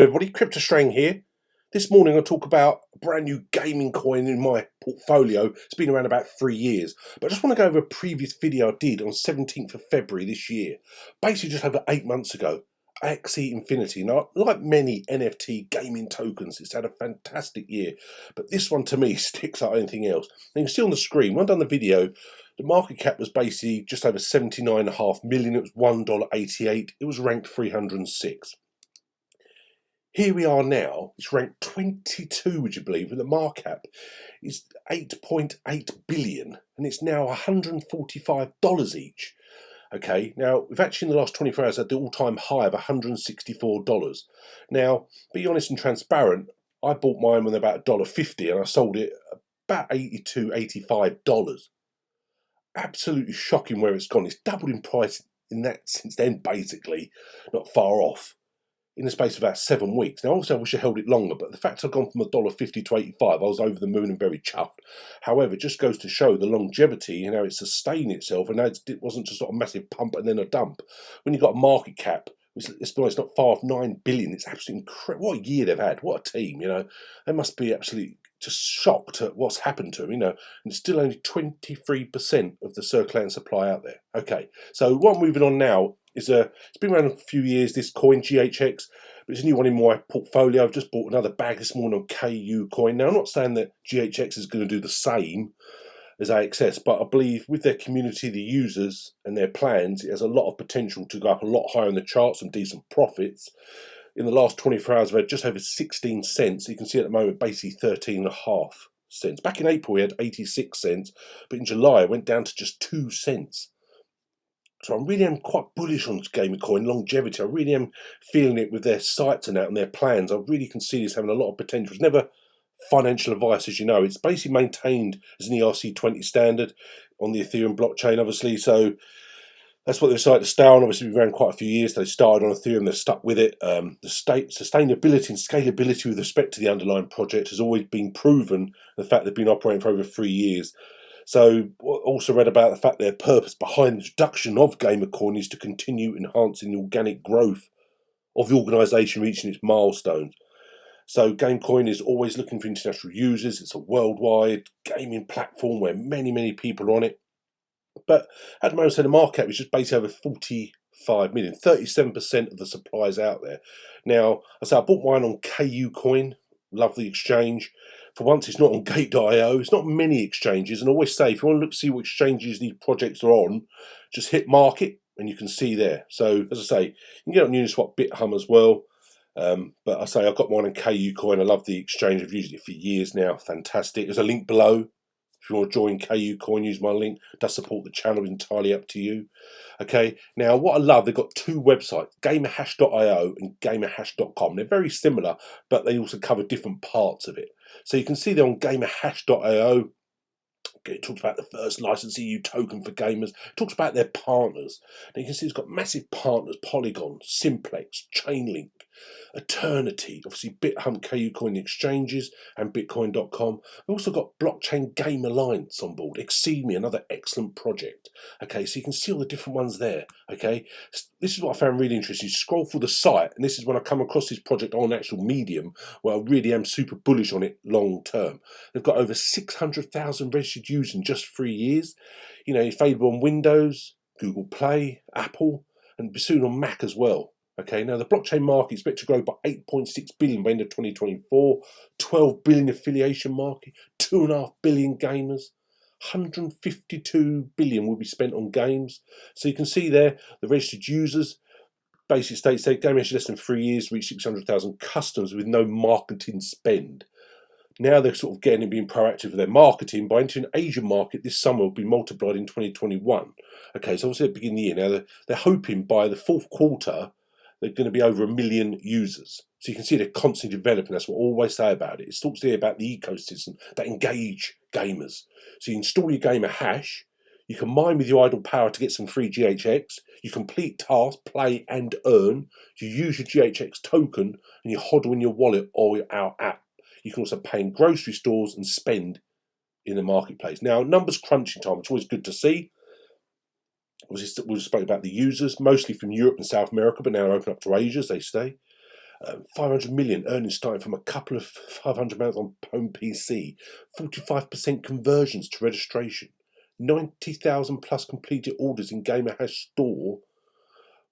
Everybody, CryptoStrang here. This morning I'll talk about a brand new gaming coin in my portfolio. It's been around about 3 years, but I just want to go over a previous video I did on 17th of February this year, basically just over 8 months ago. Axie Infinity. Now, like many NFT gaming tokens, it's had a fantastic year, but this one to me sticks out anything else. And you can see on the screen, when I done the video, the market cap was basically just over 79.5 million. It was $1.88. It was ranked 306. Here we are now, it's ranked 22, would you believe, and the market cap is 8.8 billion, and it's now $145 each. Okay, now we've actually in the last 24 hours had the all-time high of $164. Now, be honest and transparent, I bought mine when about $1.50 and I sold it about $82, $85. Absolutely shocking where it's gone. It's doubled in price in that since then, basically, not far off, in the space of about 7 weeks. Now, obviously, I wish I held it longer, but the fact I've gone from $1.50 to 85, I was over the moon and very chuffed. However, it just goes to show the longevity and how it sustained itself, and it wasn't just sort of a massive pump and then a dump. When you've got a market cap, it's not far off 9 billion. It's absolutely incredible. What a year they've had. What a team, you know. They must be absolutely just shocked at what's happened to them, you know. And it's still only 23% of the circulating supply out there. Okay, so what I'm moving on now is it's been around a few years, this coin, GHX, but it's a new one in my portfolio. I've just bought another bag this morning on Kucoin. Now, I'm not saying that GHX is going to do the same as AXS, but I believe with their community, the users and their plans, it has a lot of potential to go up a lot higher in the charts, some decent profits. In the last 24 hours, we've had just over 16 cents. You can see at the moment, basically 13.5 cents. Back in April, we had 86 cents, but in July, it went down to just 2 cents. So I really am quite bullish on Gamercoin longevity. I really am feeling it with their sites and that and their plans. I really can see this having a lot of potential. It's never financial advice, as you know. It's basically maintained as an ERC20 standard on the Ethereum blockchain, obviously. So that's what they've decided to stay on. Obviously, we've ran quite a few years. They started on Ethereum, they're stuck with it. The sustainability and scalability with respect to the underlying project has always been proven. The fact they've been operating for over 3 years. So, also read about the fact their purpose behind the introduction of Gamercoin is to continue enhancing the organic growth of the organisation reaching its milestones. So, Gamercoin is always looking for international users. It's a worldwide gaming platform where many people are on it. But at the moment, so the market cap is just basically over 45 million, 37% of the supply is out there. Now, I bought mine on Kucoin, love the exchange. For once, it's not on Gate.io. It's not many exchanges, and I always say if you want to look see what exchanges these projects are on, just hit market and you can see there. So as I say, you can get on Uniswap, BitHum as well. But I say I've got mine on Kucoin. I love the exchange. I've used it for years now. Fantastic. There's a link below. If you want to join Kucoin, use my link. It does support the channel, it's entirely up to you. Okay, now what I love, they've got 2 websites, gamerhash.io and gamerhash.com. They're very similar, but they also cover different parts of it. So you can see they're on gamerhash.io. It talks about the first licensed EU token for gamers. It talks about their partners. Now you can see it's got massive partners: Polygon, Simplex, Chainlink, Eternity, obviously BitHum, Kucoin exchanges, and Bitcoin.com. We've also got Blockchain Game Alliance on board. Exceed.me, another excellent project. Okay, so you can see all the different ones there. Okay, this is what I found really interesting. You scroll through the site, and this is when I come across this project on actual Medium, where I really am super bullish on it long term. They've got over 600,000 registered users in just 3 years. You know, it's available on Windows, Google Play, Apple, and soon on Mac as well. Okay, now the blockchain market is expected to grow by 8.6 billion by the end of 2024, 12 billion affiliation market, 2.5 billion gamers, 152 billion will be spent on games. So you can see there the registered users. Basic states say gaming has less than 3 years to reach 600,000 customers with no marketing spend. Now they're sort of getting and being proactive with their marketing. By entering an Asian market this summer will be multiplied in 2021. Okay, so obviously at the beginning of the year, now they're hoping by the 4th quarter they're going to be over 1 million users. So you can see they're constantly developing. That's what I always say about it. It talks there about the ecosystem that engage gamers. So you install your gamer hash, you can mine with your idle power to get some free GHX, you complete tasks, play and earn, you use your GHX token and you hodl in your wallet or our app. You can also pay in grocery stores and spend in the marketplace. Now, numbers crunching time, it's always good to see. We spoke about the users, mostly from Europe and South America, but now open up to Asia, as they say. 500 million earnings starting from a couple of 500 pounds on home PC, 45% conversions to registration, 90,000 plus completed orders in Gamerhash store,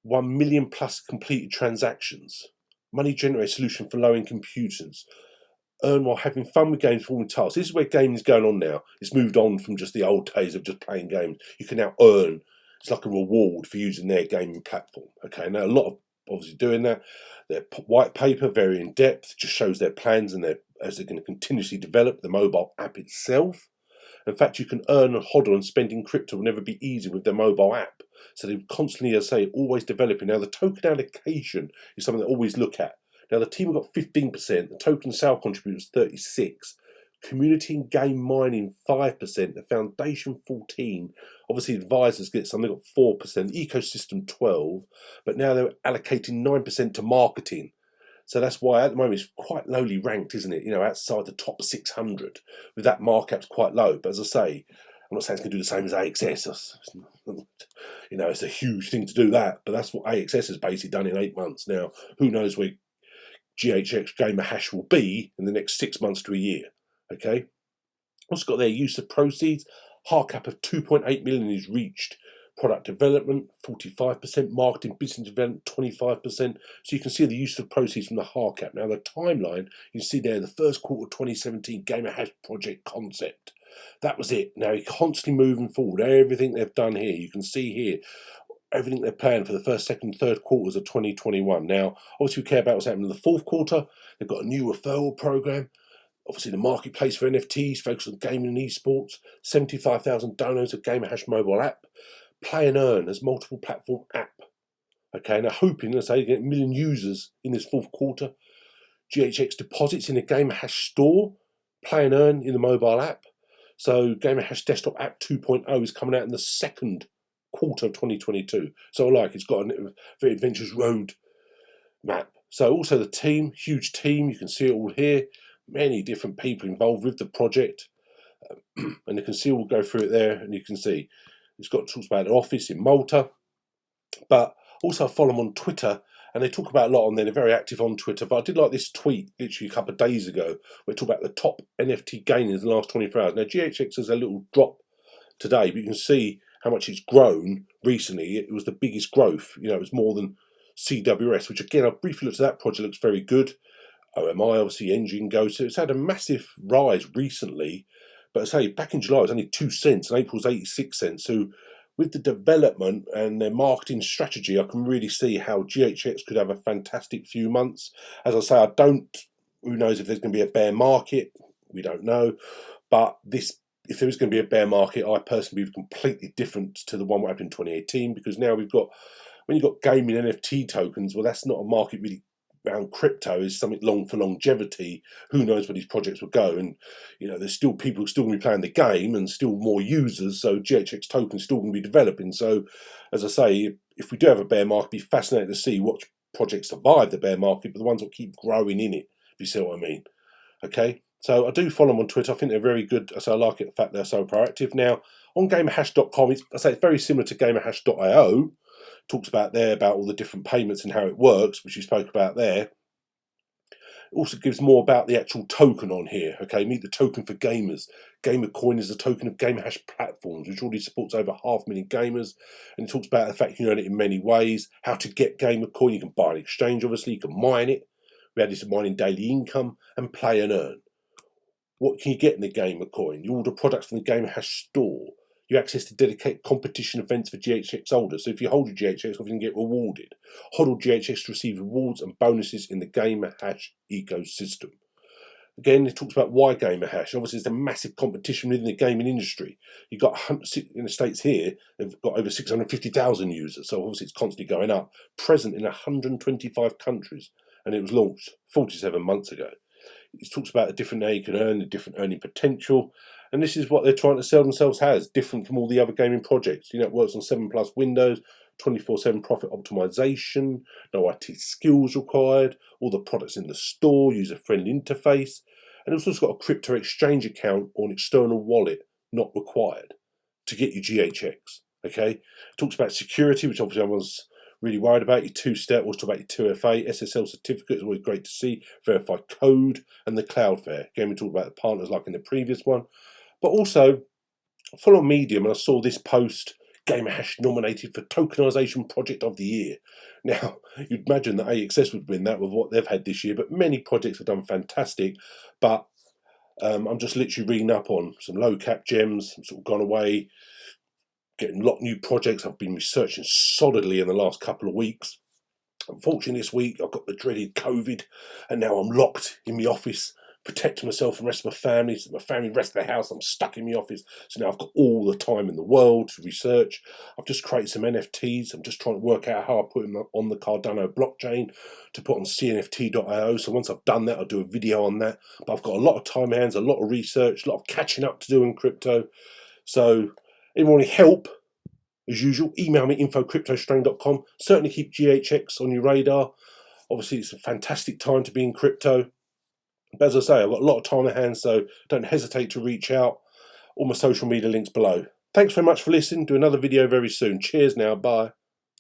1 million plus completed transactions, money generated solution for low-end computers, earn while having fun with games, performing tasks. This is where gaming is going on now. It's moved on from just the old days of just playing games. You can now earn. It's like a reward for using their gaming platform. Okay, now a lot of obviously doing that. Their white paper, very in depth, just shows their plans and as they're going to continuously develop the mobile app itself. In fact, you can earn and hodl and spending crypto will never be easy with their mobile app. So they're constantly, as I say, always developing. Now the token allocation is something they always look at. Now the team have got 15%, the token sale contributors 36%, community and game mining 5%, the foundation 14%, obviously advisors get some, they've got 4%, the ecosystem 12%, but now they're allocating 9% to marketing. So that's why at the moment it's quite lowly ranked, isn't it? You know, outside the top 600, with that markup quite low. But as I say, I'm not saying it's going to do the same as AXS. You know, it's a huge thing to do that, but that's what AXS has basically done in 8 months. Now, who knows where GHX Gamerhash will be in the next 6 months to a year. Okay. Also got their use of proceeds. Hard cap of 2.8 million is reached. Product development 45%, marketing business development 25%. So you can see the use of proceeds from the hard cap. Now the timeline, you can see there the first quarter of 2017 Gamerhash project concept. That was it. Now you're constantly moving forward. Everything they've done here, you can see here everything they're planning for the first, second, third quarters of 2021. Now, obviously, we care about what's happening in the fourth quarter. They've got a new referral program. Obviously, the marketplace for NFTs, focused on gaming and esports. 75,000 downloads of Gamerhash mobile app. Play and earn as multiple platform app. Okay, now hoping, let's say, to get 1 million users in this fourth quarter. GHX deposits in the Gamerhash store. Play and earn in the mobile app. So Gamerhash desktop app 2.0 is coming out in the second quarter of 2022. So it's got a very adventurous road map. So also the team, huge team, you can see it all here. Many different people involved with the project. And you can see we'll go through it there, and you can see it's got talks about an office in Malta. But also I follow them on Twitter, and they talk about a lot on there. They're very active on Twitter. But I did like this tweet literally a couple of days ago where it talked about the top NFT gainers in the last 24 hours. Now GHX has a little drop today, but you can see how much it's grown recently. It was the biggest growth. You know, it was more than CWS, which again, I briefly looked at that project, looks very good. OMI, obviously, Engine Go. So it's had a massive rise recently. But I say, back in July, it was only 2 cents, and April was 86 cents. So with the development and their marketing strategy, I can really see how GHX could have a fantastic few months. As I say, who knows if there's going to be a bear market? We don't know. But if there was going to be a bear market, I personally believe completely different to the one that happened in 2018, because now when you've got gaming NFT tokens, well, that's not a market really around crypto, is something long for longevity. Who knows where these projects will go? And, you know, there's still people who still going to be playing the game and still more users, so GHX tokens still going to be developing. So, as I say, if we do have a bear market, it'd be fascinating to see what projects survive the bear market, but the ones that keep growing in it, if you see what I mean. Okay? So I do follow them on Twitter. I think they're very good. So I like it, the fact they're so proactive. Now, on Gamerhash.com, it's very similar to Gamerhash.io. Talks about all the different payments and how it works, which you spoke about there. It also gives more about the actual token on here. Okay, meet the token for gamers. Gamercoin is a token of Gamerhash platforms, which already supports over 500,000 gamers. And it talks about the fact you can earn it in many ways. How to get Gamercoin. You can buy an exchange, obviously. You can mine it. We added to mining daily income and play and earn. What can you get in the Gamercoin? You order products from the Gamerhash store. You access to dedicated competition events for GHX holders. So if you hold a GHX, you can get rewarded. Hodl GHX to receive rewards and bonuses in the Gamerhash ecosystem. Again, it talks about why Gamerhash. Obviously, there's a massive competition within the gaming industry. You've got in the States here, they've got over 650,000 users. So obviously, it's constantly going up. Present in 125 countries. And it was launched 47 months ago. It talks about the different how you can earn, the different earning potential, and this is what they're trying to sell themselves as, different from all the other gaming projects. You know, it works on 7+ Windows, 24/7 profit optimization, no IT skills required, all the products in the store, user-friendly interface, and it's also got a crypto exchange account or an external wallet not required to get you GHX. Okay, it talks about security, which obviously everyone's really worried about your two-step. We'll talk about your 2FA, SSL certificate is always great to see, verified code, and the Cloudflare. Again, we talked about the partners like in the previous one, but also full on Medium, and I saw this post, GamerHash nominated for Tokenization Project of the Year. Now, you'd imagine that AXS would win that with what they've had this year, but many projects have done fantastic. But I'm just literally reading up on some low-cap gems, sort of gone away, getting a lot of new projects. I've been researching solidly in the last couple of weeks. Unfortunately, this week I've got the dreaded COVID, and now I'm locked in my office, protecting myself from the rest of my family. So my family, rest of the house, I'm stuck in my office. So now I've got all the time in the world to research. I've just created some NFTs. I'm just trying to work out how I put them on the Cardano blockchain to put on cnft.io. So once I've done that, I'll do a video on that. But I've got a lot of time hands, a lot of research, a lot of catching up to do in crypto. So anyone want help? As usual, email me info@cryptostrain.com. Certainly keep GHX on your radar. Obviously, it's a fantastic time to be in crypto. But as I say, I've got a lot of time at hand, so don't hesitate to reach out. All my social media links below. Thanks very much for listening. Do another video very soon. Cheers now. Bye.